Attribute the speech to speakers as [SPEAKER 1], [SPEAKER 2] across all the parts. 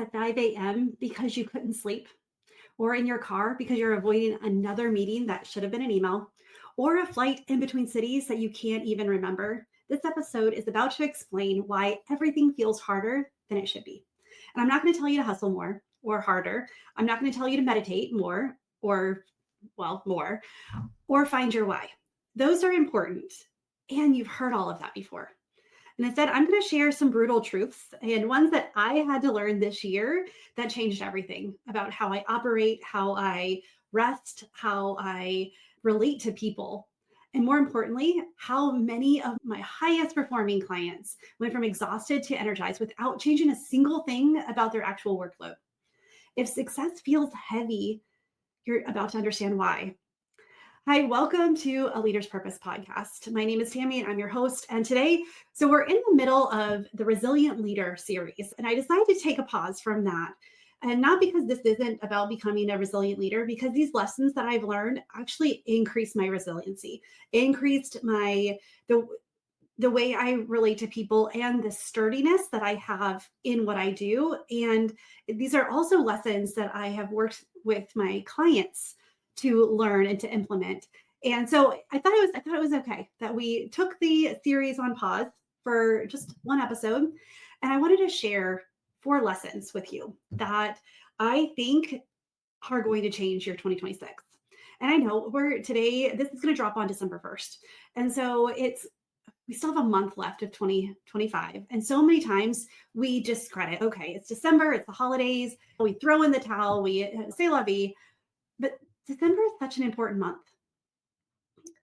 [SPEAKER 1] at 5 a.m. because you couldn't sleep, or in your car because you're avoiding another meeting that should have been an email, or a flight in between cities that you can't even remember, this episode is about to explain why everything feels harder than it should be. And I'm not going to tell you to hustle more or harder. I'm not going to tell you to meditate more or, well, more, or find your why. Those are important. And you've heard all of that before. And instead, I'm going to share some brutal truths and ones that I had to learn this year that changed everything about how I operate, how I rest, how I relate to people. And more importantly, how many of my highest performing clients went from exhausted to energized without changing a single thing about their actual workload. If success feels heavy, you're about to understand why. Hi, welcome to A Leader's Purpose podcast. My name is Tammy and I'm your host. And today, so we're in the middle of the Resilient Leader series. And I decided to take a pause from that. And not because this isn't about becoming a resilient leader, because these lessons that I've learned actually increased my resiliency, increased the way I relate to people and the sturdiness that I have in what I do. And these are also lessons that I have worked with my clients to learn and to implement. And so I thought it was okay that we took the series on pause for just one episode. And I wanted to share 4 lessons with you that I think are going to change your 2026. And I know this is going to drop on December 1st. And so we still have a month left of 2025. And so many times we discredit, okay, it's December, it's the holidays, we throw in the towel, we say la vie. But December is such an important month.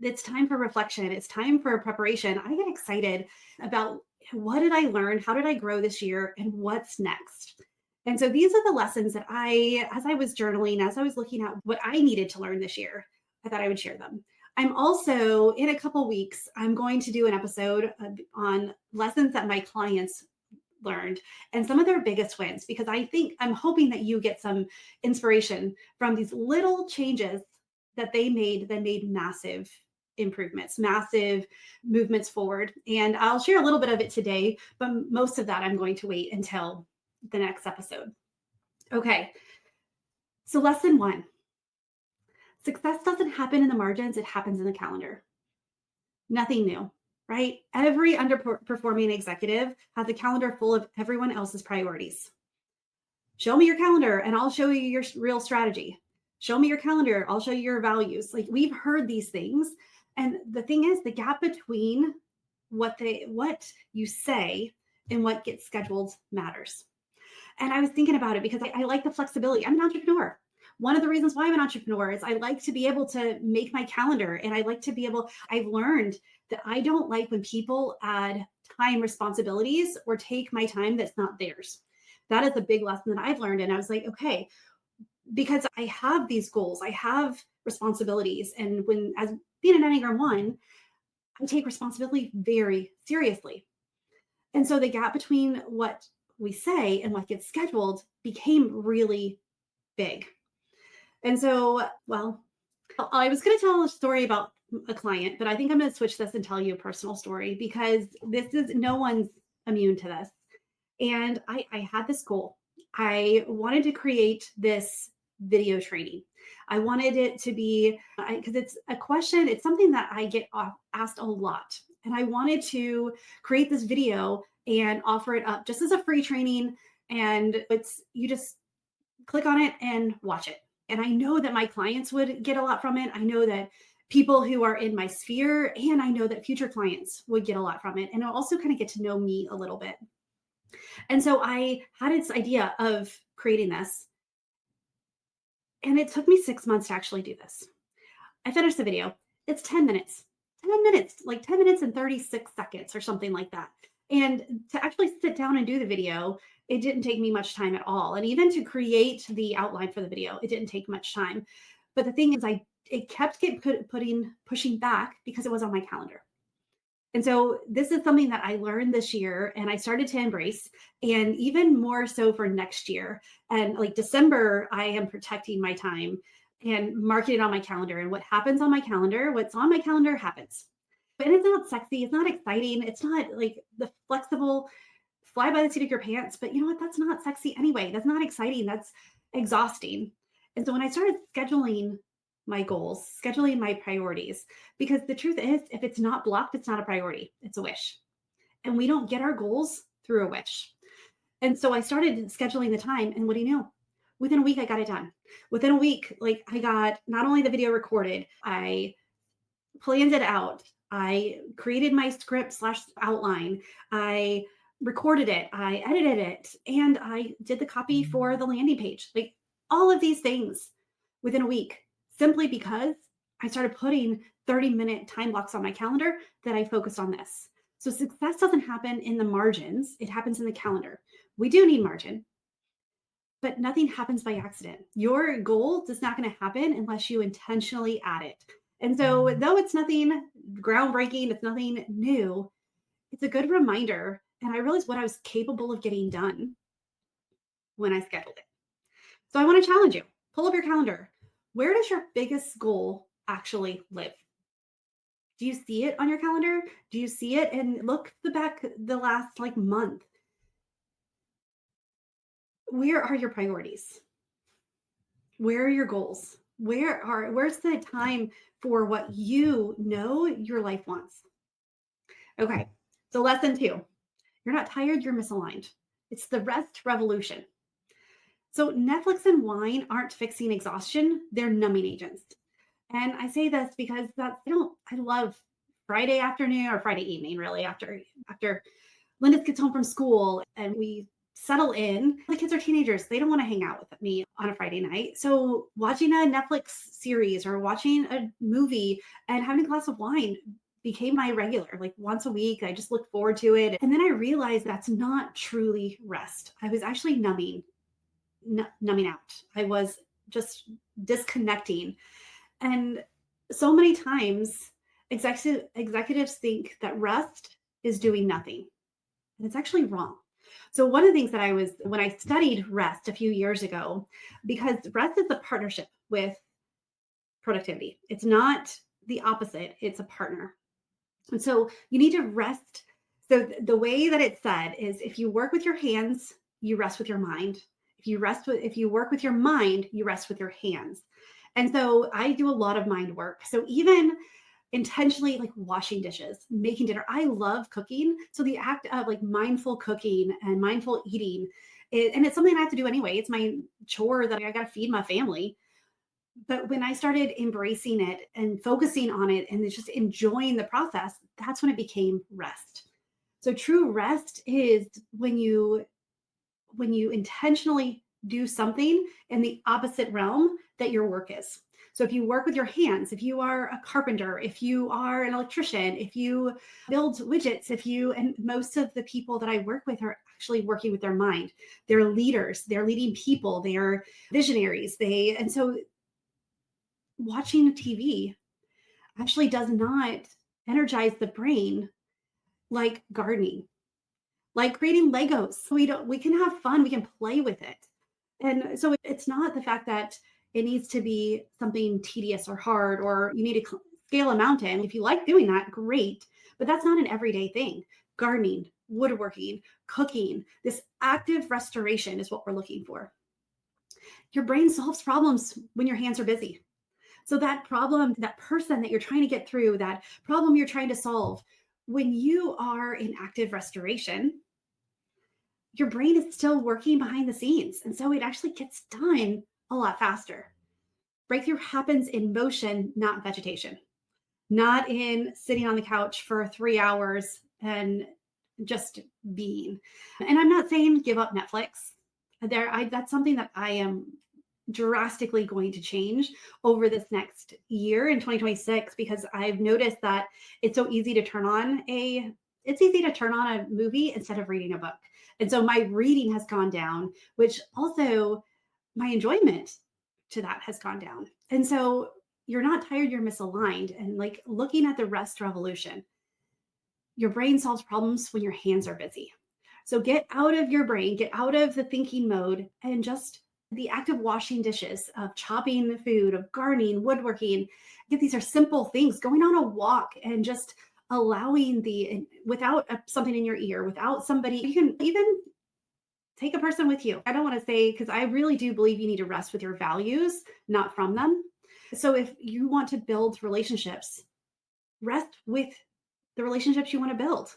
[SPEAKER 1] It's time for reflection. It's time for preparation. I get excited about what did I learn? How did I grow this year? And what's next? And so these are the lessons that as I was journaling, as I was looking at what I needed to learn this year, I thought I would share them. I'm also, in a couple weeks, I'm going to do an episode on lessons that my clients learned and some of their biggest wins, because I'm hoping that you get some inspiration from these little changes that they made that made massive improvements, massive movements forward. And I'll share a little bit of it today, but most of that I'm going to wait until the next episode. Okay. So lesson 1, success doesn't happen in the margins. It happens in the calendar. Nothing new. Right? Every underperforming executive has a calendar full of everyone else's priorities. Show me your calendar and I'll show you your real strategy. Show me your calendar, I'll show you your values. Like, we've heard these things. And the thing is, the gap between what you say and what gets scheduled matters. And I was thinking about it because I like the flexibility. I'm an entrepreneur. One of the reasons why I'm an entrepreneur is I like to be able to make my calendar, and I've learned that I don't like when people add time responsibilities or take my time that's not theirs. That is a big lesson that I've learned. And I was like, okay, because I have these goals, I have responsibilities. And as being an Enneagram 1, I take responsibility very seriously. And so the gap between what we say and what gets scheduled became really big. And so, well, I was going to tell a story about a client, but I think I'm going to switch this and tell you a personal story, because no one's immune to this. And I had this goal. I wanted to create this video training. I wanted it to be, because it's a question, it's something that I get asked a lot. And I wanted to create this video and offer it up just as a free training. And you just click on it and watch it. And I know that my clients would get a lot from it. I know that people who are in my sphere, and I know that future clients would get a lot from it. And I'll also kind of get to know me a little bit. And so I had this idea of creating this. And it took me 6 months to actually do this. I finished the video. It's 10 minutes, like 10 minutes and 36 seconds or something like that. And to actually sit down and do the video, it didn't take me much time at all. And even to create the outline for the video, it didn't take much time. But the thing is, it kept pushing back because it was on my calendar. And so this is something that I learned this year and I started to embrace, and even more so for next year. And like December, I am protecting my time and marking it on my calendar. And what happens on my calendar, what's on my calendar happens. And it's not sexy. It's not exciting. It's not like the flexible fly by the seat of your pants. But you know what? That's not sexy anyway. That's not exciting. That's exhausting. And so when I started scheduling my goals, scheduling my priorities, because the truth is, if it's not blocked, it's not a priority, it's a wish. And we don't get our goals through a wish. And so I started scheduling the time. And what do you know? Within a week, I got it done. Within a week, like I got not only the video recorded, I planned it out. I created my script slash outline. I recorded it. I edited it. And I did the copy for the landing page. Like all of these things within a week, simply because I started putting 30-minute time blocks on my calendar that I focused on this. So success doesn't happen in the margins, it happens in the calendar. We do need margin, but nothing happens by accident. Your goal is not going to happen unless you intentionally add it. And so, though it's nothing groundbreaking, it's nothing new, it's a good reminder. And I realized what I was capable of getting done when I scheduled it. So, I want to challenge you, pull up your calendar. Where does your biggest goal actually live? Do you see it on your calendar? Do you see it? And look back the last like month. Where are your priorities? Where are your goals? Where's the time for what you know your life wants? Okay. So lesson 2. You're not tired, you're misaligned. It's the rest revolution. So Netflix and wine aren't fixing exhaustion, they're numbing agents. And I say this because I love Friday afternoon or Friday evening, really, after Linda gets home from school and we settle in. The kids are teenagers. They don't want to hang out with me on a Friday night. So watching a Netflix series or watching a movie and having a glass of wine became my regular, like once a week. I just look forward to it. And then I realized that's not truly rest. I was actually numbing out. I was just disconnecting. And so many times executives think that rest is doing nothing. And it's actually wrong. So one of the things that when I studied rest a few years ago, because rest is a partnership with productivity. It's not the opposite, it's a partner. And so you need to rest. So the way that it's said is if you work with your hands, you rest with your mind. If you work with your mind, you rest with your hands. And so I do a lot of mind work. So even intentionally like washing dishes, making dinner. I love cooking. So the act of like mindful cooking and mindful eating, and it's something I have to do anyway. It's my chore that I got to feed my family. But when I started embracing it and focusing on it and just enjoying the process, that's when it became rest. So true rest is when you intentionally do something in the opposite realm that your work is. So if you work with your hands, if you are a carpenter, if you are an electrician, if you build widgets, and most of the people that I work with are actually working with their mind. They're leaders, they're leading people, they are visionaries. And so watching TV actually does not energize the brain like gardening, like creating Legos. We can have fun, we can play with it. And so it's not the fact that it needs to be something tedious or hard, or you need to scale a mountain. If you like doing that, great. But that's not an everyday thing. Gardening, woodworking, cooking, this active restoration is what we're looking for. Your brain solves problems when your hands are busy. So that problem, that person that you're trying to get through, that problem you're trying to solve, when you are in active restoration, your brain is still working behind the scenes. And so it actually gets done a lot faster. Breakthrough happens in motion, not vegetation, not in sitting on the couch for 3 hours and just being. And I'm not saying give up Netflix. That's something that I am drastically going to change over this next year in 2026, because I've noticed that it's so easy to turn on a movie instead of reading a book. And so my reading has gone down, which also my enjoyment to that has gone down. And so you're not tired, you're misaligned. And like looking at the rest revolution, your brain solves problems when your hands are busy. So get out of your brain, get out of the thinking mode, and just the act of washing dishes, of chopping food, of gardening, woodworking. These are simple things. Going on a walk and just allowing without something in your ear, without somebody, you can even take a person with you. I don't want to say, because I really do believe you need to rest with your values, not from them. So if you want to build relationships, rest with the relationships you want to build.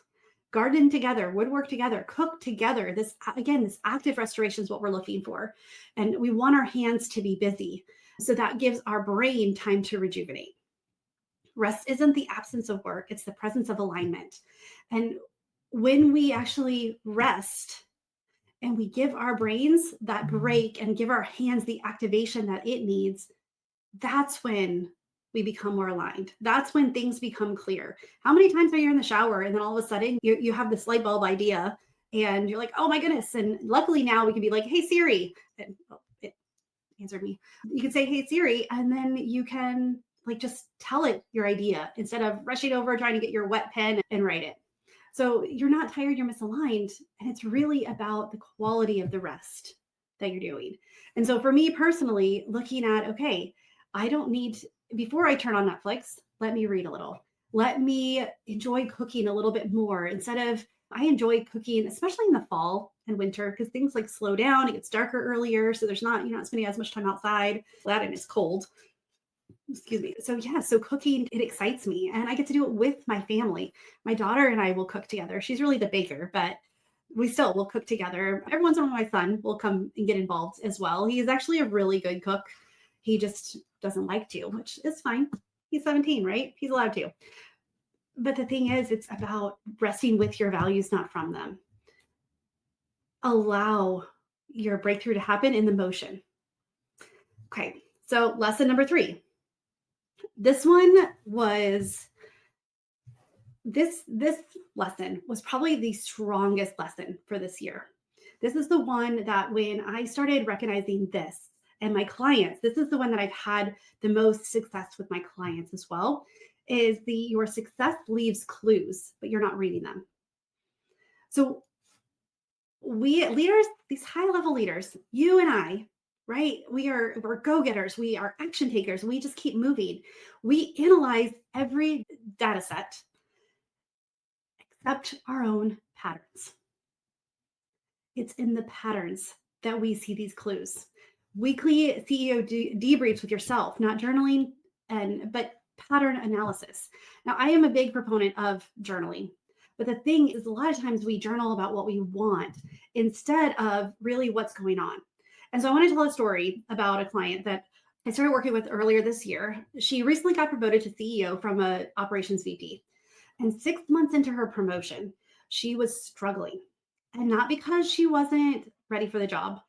[SPEAKER 1] Garden together, woodwork together, cook together. This, again, this active restoration is what we're looking for. And we want our hands to be busy. So that gives our brain time to rejuvenate. Rest isn't the absence of work, it's the presence of alignment. And when we actually rest and we give our brains that break and give our hands the activation that it needs, that's when we become more aligned. That's when things become clear. How many times are you in the shower and then all of a sudden you have this light bulb idea and you're like, oh my goodness. And luckily now we can be like, hey Siri, and it answered me. You can say, hey Siri, and then you can like just tell it your idea instead of rushing over trying to get your wet pen and write it. So you're not tired, you're misaligned. And it's really about the quality of the rest that you're doing. And so for me personally, looking at, okay, I don't need, before I turn on Netflix, let me read a little. Let me enjoy cooking a little bit more instead of, I enjoy cooking, especially in the fall and winter, because things like slow down, it gets darker earlier. So you're not spending as much time outside. That and it's cold. Excuse me. So yeah, so cooking, it excites me and I get to do it with my family. My daughter and I will cook together. She's really the baker, but we still will cook together. Every once in a while, my son will come and get involved as well. He is actually a really good cook. He just doesn't like to, which is fine. He's 17, right? He's allowed to. But the thing is, it's about resting with your values, not from them. Allow your breakthrough to happen in the motion. Okay, so lesson number 3. This lesson was probably the strongest lesson for this year. This is the one that when I started recognizing this and my clients, this is the one that I've had the most success with my clients as well, is your success leaves clues, but you're not reading them. So we leaders, these high-level leaders, you and I, right? We're go-getters, we are action takers, we just keep moving. We analyze every data set except our own patterns. It's in the patterns that we see these clues. Weekly CEO debriefs with yourself, not journaling, but pattern analysis. Now, I am a big proponent of journaling, but the thing is, a lot of times we journal about what we want instead of really what's going on. And so I want to tell a story about a client that I started working with earlier this year. She recently got promoted to CEO from a operations VP. And 6 months into her promotion, she was struggling. And not because she wasn't ready for the job,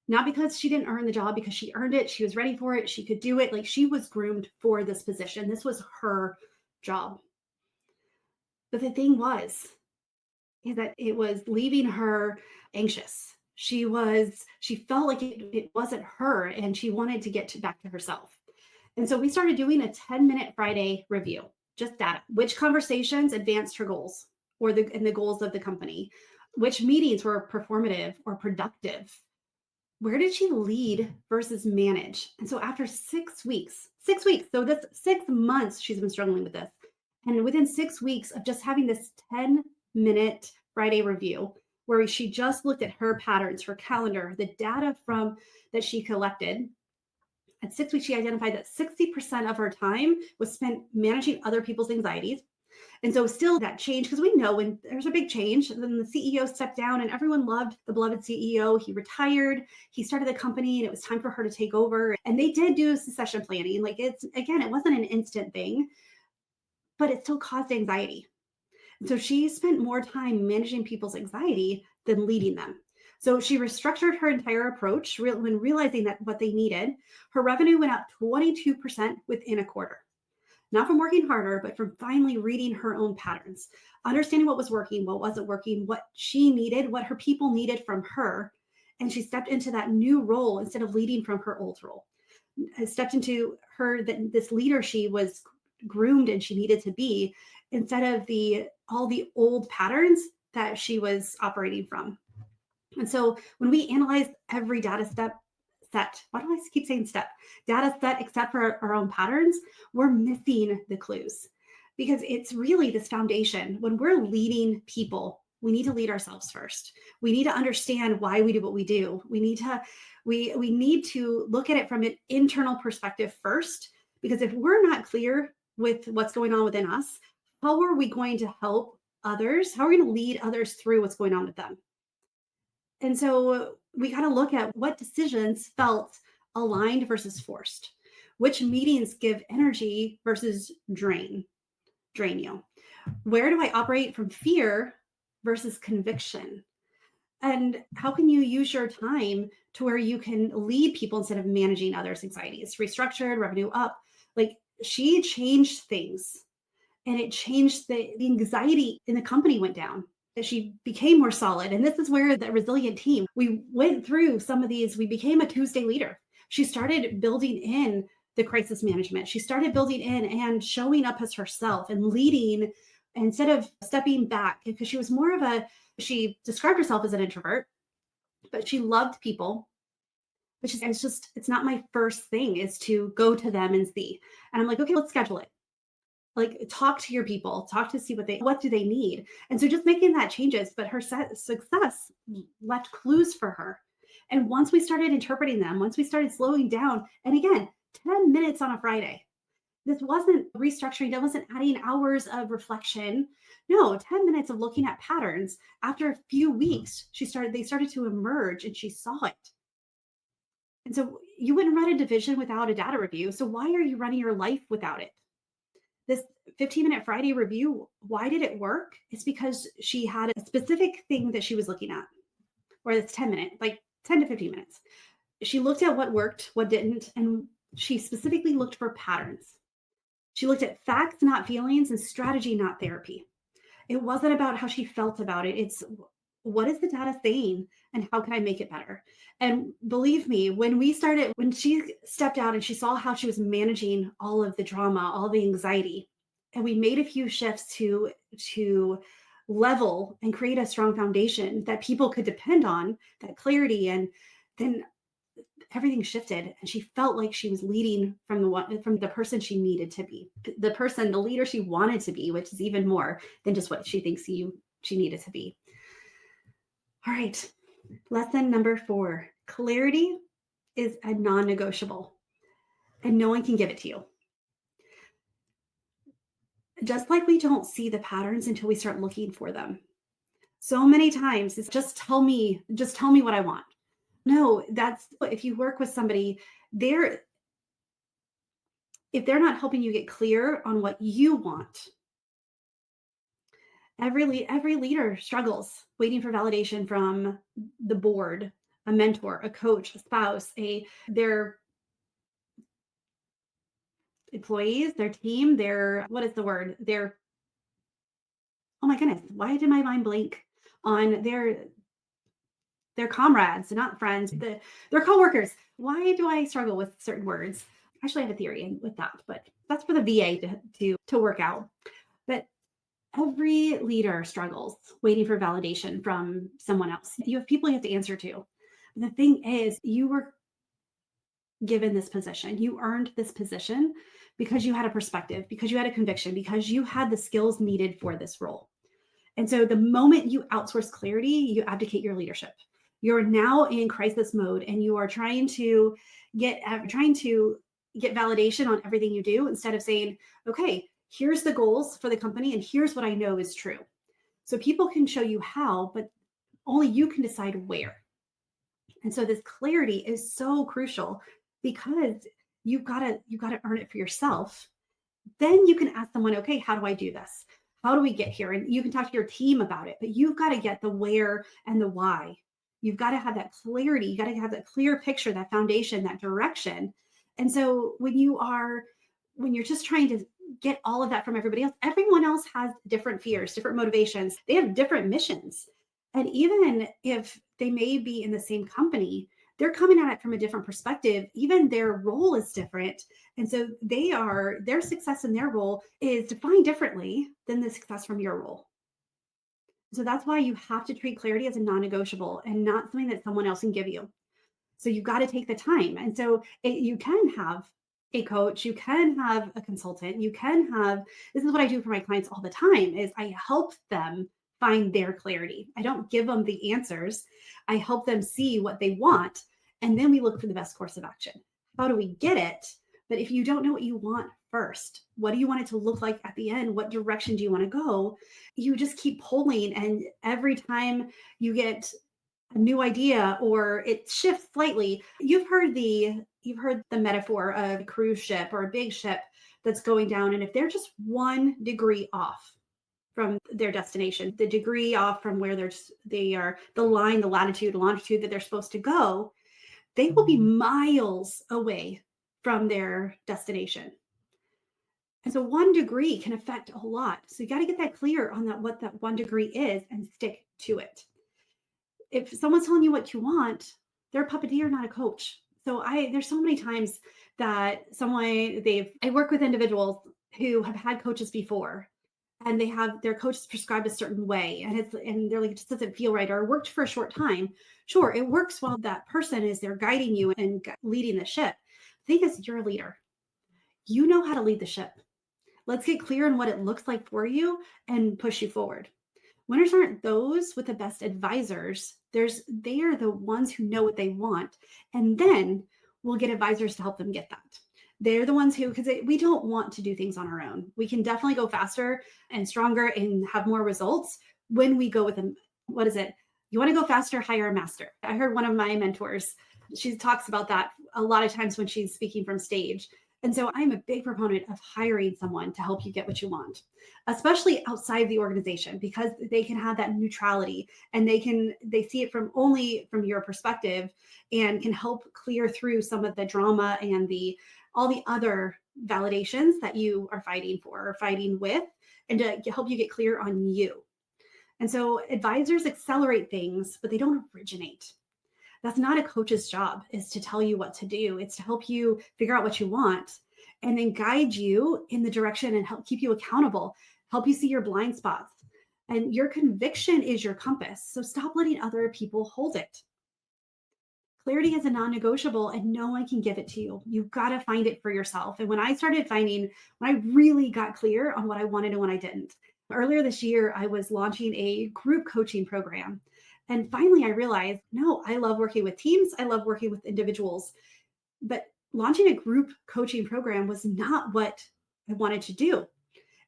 [SPEAKER 1] not because she didn't earn the job, because she earned it, she was ready for it, she could do it. Like, she was groomed for this position. This was her job. But the thing is that it was leaving her anxious. She felt like it wasn't her and she wanted to get back to herself. And so we started doing a 10-minute Friday review, just data. Which conversations advanced her goals and the goals of the company? Which meetings were performative or productive? Where did she lead versus manage? And so after 6 weeks, so this 6 months she's been struggling with this. And within 6 weeks of just having this 10-minute Friday review, where she just looked at her patterns, her calendar, the data that she collected, at 6 weeks, she identified that 60% of her time was spent managing other people's anxieties. And so still that change, because we know when there's a big change, then the CEO stepped down and everyone loved the beloved CEO. He retired, he started the company, and it was time for her to take over. And they did do succession planning. Like, it wasn't an instant thing, but it still caused anxiety. And so she spent more time managing people's anxiety than leading them. So she restructured her entire approach when realizing that what they needed. Her revenue went up 22% within a quarter. Not from working harder, but from finally reading her own patterns, understanding what was working, what wasn't working, what she needed, what her people needed from her. And she stepped into that new role instead of leading from her old role. Stepped into this leader she was groomed and she needed to be, instead of all the old patterns that she was operating from. And so when we analyze every data set, why do I keep saying step? Data set except for our own patterns, we're missing the clues. because it's really this foundation. When we're leading people, we need to lead ourselves first. We need to understand why we do what we do. We need to look at it from an internal perspective first, because if we're not clear with what's going on within us, how are we going to help others? How are we going to lead others through what's going on with them? And so we got to look at what decisions felt aligned versus forced, which meetings give energy versus drain you. Where do I operate from fear versus conviction? And how can you use your time to where you can lead people instead of managing others' anxieties? Restructured, revenue up. Like, she changed things, and it changed the anxiety in the company went down. That she became more solid. And this is where the resilient team, we went through some of these, we became a Tuesday leader. She started building in the crisis management. She started building in and showing up as herself and leading instead of stepping back, because she was more of a, she described herself as an introvert, but she loved people. But she's, it's just, it's not my first thing is to go to them and see. And I'm like, okay, let's schedule it. Like, talk to your people, talk to see what do they need. And so just making that changes, but her success left clues for her. And once we started interpreting them, once we started slowing down, and again, 10 minutes on a Friday. This wasn't restructuring, that wasn't adding hours of reflection. No, 10 minutes of looking at patterns. After a few weeks, they started to emerge, and she saw it. And so you wouldn't run a division without a data review. So why are you running your life without it? This 15-minute Friday review, why did it work? It's because she had a specific thing that she was looking at, or it's 10 minutes, like 10 to 15 minutes. She looked at what worked, what didn't, and she specifically looked for patterns. She looked at facts, not feelings, and strategy, not therapy. It wasn't about how she felt about it. It's, what is the data saying and how can I make it better? And believe me, when she stepped out and she saw how she was managing all of the drama, all the anxiety, and we made a few shifts to level and create a strong foundation that people could depend on, that clarity, and then everything shifted, and she felt like she was leading from the person she needed to be, the leader she wanted to be, which is even more than just what she thinks she needed to be. All right. Lesson number 4, clarity is a non-negotiable, and no one can give it to you. Just like we don't see the patterns until we start looking for them. So many times it's just tell me what I want. No, that's, if you work with somebody, if they're not helping you get clear on what you want, every leader struggles waiting for validation from the board, a mentor, a coach, a spouse, their employees, their team, what is the word? Oh my goodness, why did my mind blank on their comrades, not friends, their coworkers. Why do I struggle with certain words? Actually, I have a theory with that, but that's for the VA to work out. But every leader struggles waiting for validation from someone else. You have people you have to answer to. The thing is, you were given this position. You earned this position because you had a perspective, because you had a conviction, because you had the skills needed for this role. And so the moment you outsource clarity, you abdicate your leadership. You're now in crisis mode, and you are trying to get validation on everything you do, instead of saying, okay, here's the goals for the company and here's what I know is true. So people can show you how, but only you can decide where. And so this clarity is so crucial, because you've got to earn it for yourself. Then you can ask someone, okay, how do I do this? How do we get here? And you can talk to your team about it, but you've got to get the where and the why. You've got to have that clarity. You got to have that clear picture, that foundation, that direction. And so when you're just trying to get all of that from everybody else, everyone else has different fears, different motivations. They have different missions. And even if they may be in the same company, they're coming at it from a different perspective. Even their role is different. And so their success in their role is defined differently than the success from your role. So that's why you have to treat clarity as a non-negotiable and not something that someone else can give you. So you've got to take the time. And so you can have a coach, you can have a consultant, you can have, this is what I do for my clients all the time is I help them find their clarity. I don't give them the answers. I help them see what they want, and then we look for the best course of action. How do we get it? But if you don't know what you want first, what do you want it to look like at the end? What direction do you want to go? You just keep pulling, and every time you get a new idea or it shifts slightly. You've heard the metaphor of a cruise ship or a big ship that's going down, and if they're just 1 degree off from their destination, the degree off from where they are, the line, the latitude, longitude that they're supposed to go, they will be miles away from their destination. And so 1 degree can affect a lot. So you got to get that clear on that, what that 1 degree is, and stick to it. If someone's telling you what you want, they're a puppeteer, not a coach. So there's so many times that I work with individuals who have had coaches before, and they have their coaches prescribed a certain way, and they're like, it just doesn't feel right, or it worked for a short time. Sure, it works while that person is there guiding you and leading the ship. The thing is, you're a leader. You know how to lead the ship. Let's get clear on what it looks like for you and push you forward. Winners aren't those with the best advisors. They are the ones who know what they want. And then we'll get advisors to help them get that. They're the ones who, because we don't want to do things on our own. We can definitely go faster and stronger and have more results when we go with them. What is it? You want to go faster, hire a master. I heard one of my mentors, she talks about that a lot of times when she's speaking from stage. And so I'm a big proponent of hiring someone to help you get what you want, especially outside the organization, because they can have that neutrality and they see it only from your perspective, and can help clear through some of the drama and all the other validations that you are fighting for or fighting with, and to help you get clear on you. And so advisors accelerate things, but they don't originate. That's not a coach's job, is to tell you what to do. It's to help you figure out what you want and then guide you in the direction and help keep you accountable, help you see your blind spots. And your conviction is your compass. So stop letting other people hold it. Clarity is a non-negotiable, and no one can give it to you. You've got to find it for yourself. And when I really got clear on what I wanted and what I didn't, earlier this year, I was launching a group coaching program. And finally, I realized, no, I love working with teams. I love working with individuals. But launching a group coaching program was not what I wanted to do.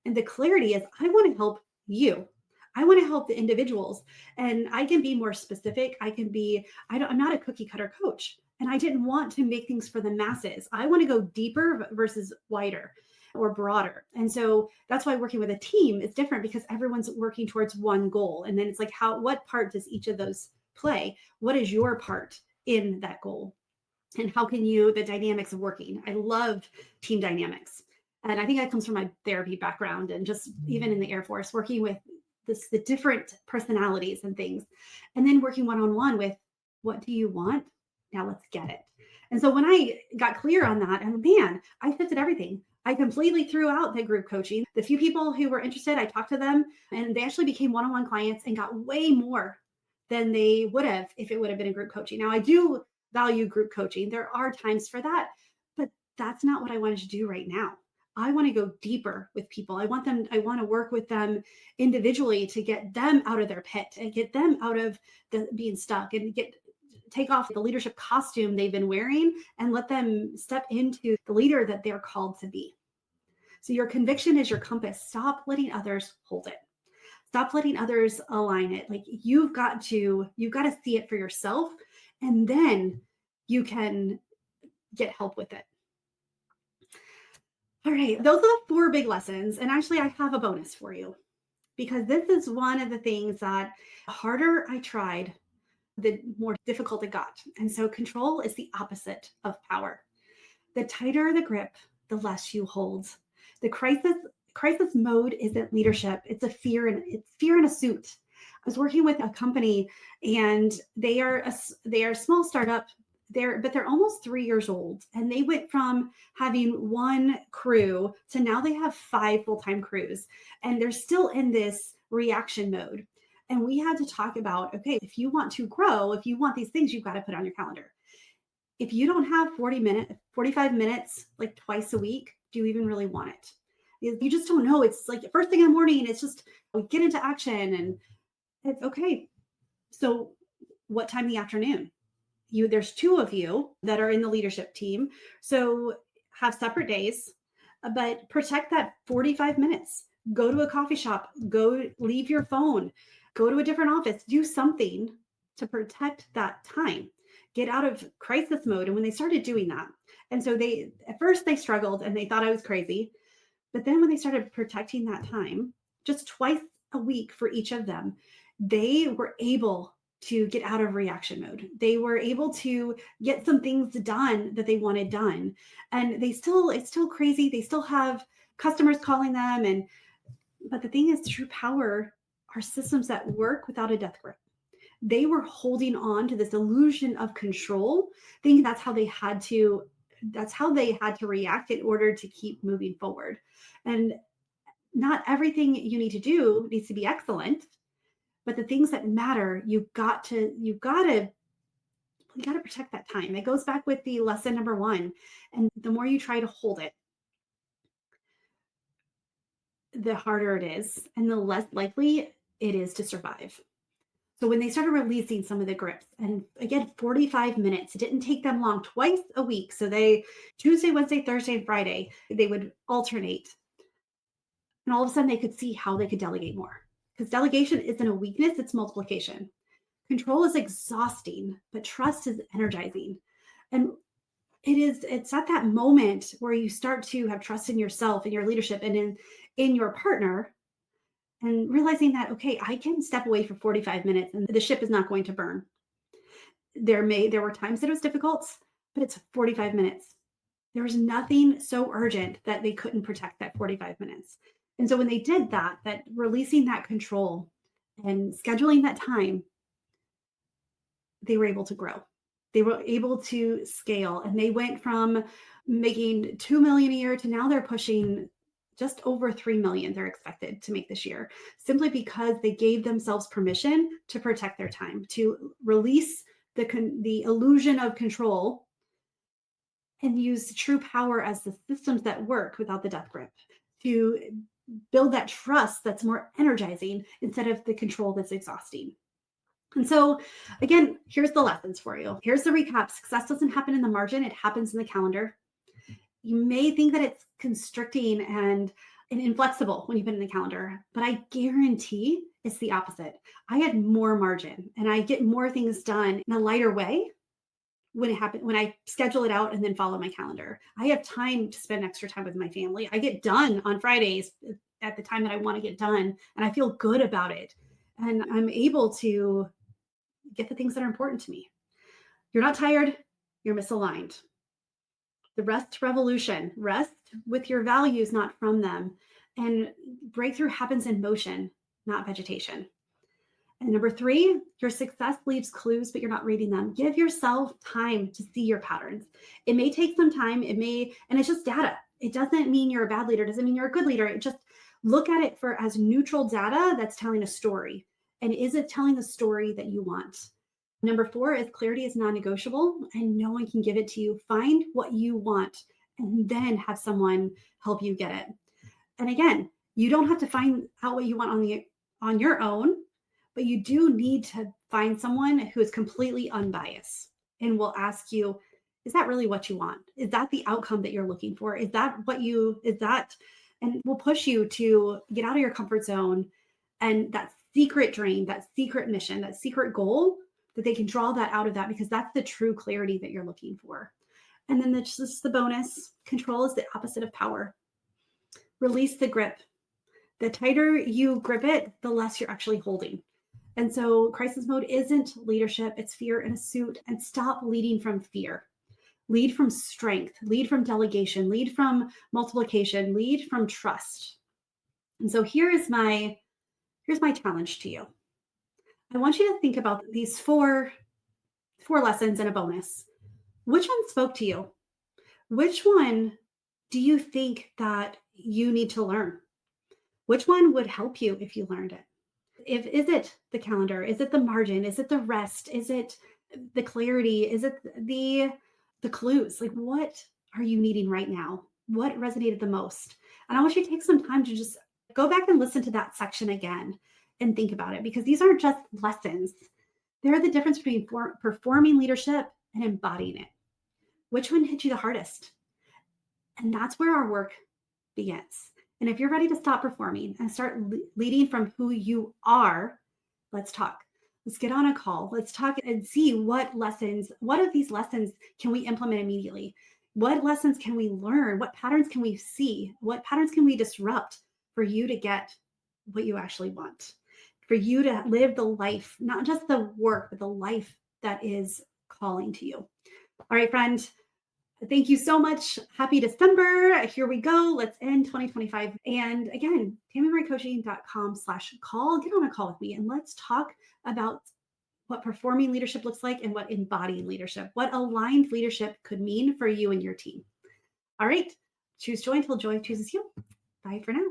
[SPEAKER 1] And the clarity is, I want to help you. I want to help the individuals. And I can be more specific. I'm not a cookie cutter coach. And I didn't want to make things for the masses. I want to go deeper versus wider or broader. And so that's why working with a team is different, because everyone's working towards one goal. And then it's like, what part does each of those play? What is your part in that goal? And how can the dynamics of working? I love team dynamics. And I think that comes from my therapy background, and just even in the Air Force, working with the different personalities and things, and then working one-on-one with, what do you want? Now let's get it. And so when I got clear on that, and man, I shifted everything. I completely threw out the group coaching. The few people who were interested, I talked to them, and they actually became one-on-one clients and got way more than they would have if it would have been a group coaching. Now, I do value group coaching. There are times for that, but that's not what I wanted to do right now. I want to go deeper with people. I want to work with them individually to get them out of their pit and get them out of being stuck, and take off the leadership costume they've been wearing and let them step into the leader that they're called to be. So your conviction is your compass. Stop letting others hold it. Stop letting others align it. Like, you've got to see it for yourself, and then you can get help with it. All right, those are the 4 big lessons. And actually, I have a bonus for you, because this is one of the things that the harder I tried, the more difficult it got. And so control is the opposite of power. The tighter the grip, the less you hold. The crisis mode isn't leadership. It's fear in a suit. I was working with a company, and they are a small startup. They're almost 3 years old, and they went from having 1 crew to now they have 5 full-time crews, and they're still in this reaction mode. And we had to talk about, okay, if you want to grow, if you want these things, you've got to put on your calendar. If you don't have 45 minutes like twice a week, do you even really want it? You just don't know. It's like first thing in the morning, it's just we get into action and it's okay. So what time in the afternoon? There's two of you that are in the leadership team. So have separate days, but protect that 45 minutes. Go to a coffee shop, go leave your phone, go to a different office, do something to protect that time. Get out of crisis mode. And when they started doing that, and so they at first they struggled and they thought I was crazy. But then when they started protecting that time, just twice a week for each of them, they were able to get out of reaction mode. They were able to get some things done that they wanted done. And it's still crazy. They still have customers calling them. But the thing is, true power are systems that work without a death grip. They were holding on to this illusion of control, thinking that's how they had to react in order to keep moving forward. And not everything you need to do needs to be excellent, but the things that matter, you got to protect that time. It goes back with the lesson number 1. And the more you try to hold it, the harder it is and the less likely it is to survive. So when they started releasing some of the grips, and again, 45 minutes, it didn't take them long, twice a week. So they Tuesday, Wednesday, Thursday, and Friday, they would alternate. And all of a sudden they could see how they could delegate more. Because delegation isn't a weakness, it's multiplication. Control is exhausting, but trust is energizing. And it's at that moment where you start to have trust in yourself and your leadership and in your partner, and realizing that, okay, I can step away for 45 minutes and the ship is not going to burn. There were times that it was difficult, but it's 45 minutes. There was nothing so urgent that they couldn't protect that 45 minutes. And so when they did that releasing that control and scheduling that time, they were able to grow. They were able to scale, and they went from making 2 million a year to now they're pushing just over 3 million they're expected to make this year, simply because they gave themselves permission to protect their time, to release the illusion of control and use true power as the systems that work without the death grip, to build that trust that's more energizing instead of the control that's exhausting. And so, again, here's the lessons for you. Here's the recap. Success doesn't happen in the margin, it happens in the calendar. You may think that it's constricting and inflexible when you put it in the calendar, but I guarantee it's the opposite. I had more margin and I get more things done in a lighter way when I schedule it out and then follow my calendar. I have time to spend extra time with my family. I get done on Fridays at the time that I want to get done, and I feel good about it. And I'm able to get the things that are important to me. You're not tired, you're misaligned. The rest revolution, rest with your values, not from them. And breakthrough happens in motion, not vegetation. And number 3, your success leaves clues, but you're not reading them. Give yourself time to see your patterns. It may take some time. And it's just data. It doesn't mean you're a bad leader. It doesn't mean you're a good leader. It just look at it as neutral data that's telling a story. And is it telling the story that you want? Number 4 is clarity is non-negotiable and no one can give it to you. Find what you want and then have someone help you get it. And again, you don't have to find out what you want on your own, but you do need to find someone who is completely unbiased and will ask you, is that really what you want? Is that the outcome that you're looking for? And will push you to get out of your comfort zone and that secret dream, that secret mission, that secret goal, that they can draw that out of that, because that's the true clarity that you're looking for. And then this is the bonus. Control is the opposite of power. Release the grip. The tighter you grip it, the less you're actually holding. And so crisis mode isn't leadership, it's fear in a suit. And stop leading from fear. Lead from strength, lead from delegation, lead from multiplication, lead from trust. And so here's my challenge to you. I want you to think about these four lessons and a bonus. Which one spoke to you? Which one do you think that you need to learn? Which one would help you if you learned it? Is it the calendar? Is it the margin? Is it the rest? Is it the clarity? Is it the the clues. Like, what are you needing right now? What resonated the most? And I want you to take some time to just go back and listen to that section again and think about it, because these aren't just lessons. They're the difference between performing leadership and embodying it. Which one hit you the hardest? And that's where our work begins. And if you're ready to stop performing and start leading from who you are, let's talk. Let's get on a call. Let's talk and see what of these lessons can we implement immediately? What lessons can we learn? What patterns can we see? What patterns can we disrupt for you to get what you actually want? For you to live the life, not just the work, but the life that is calling to you. All right, friend. Thank you so much. Happy December. Here we go. Let's end 2025. And again, tammymariecoaching.com/call. Get on a call with me and let's talk about what performing leadership looks like and what embodying leadership, what aligned leadership could mean for you and your team. All right. Choose joy until joy chooses you. Bye for now.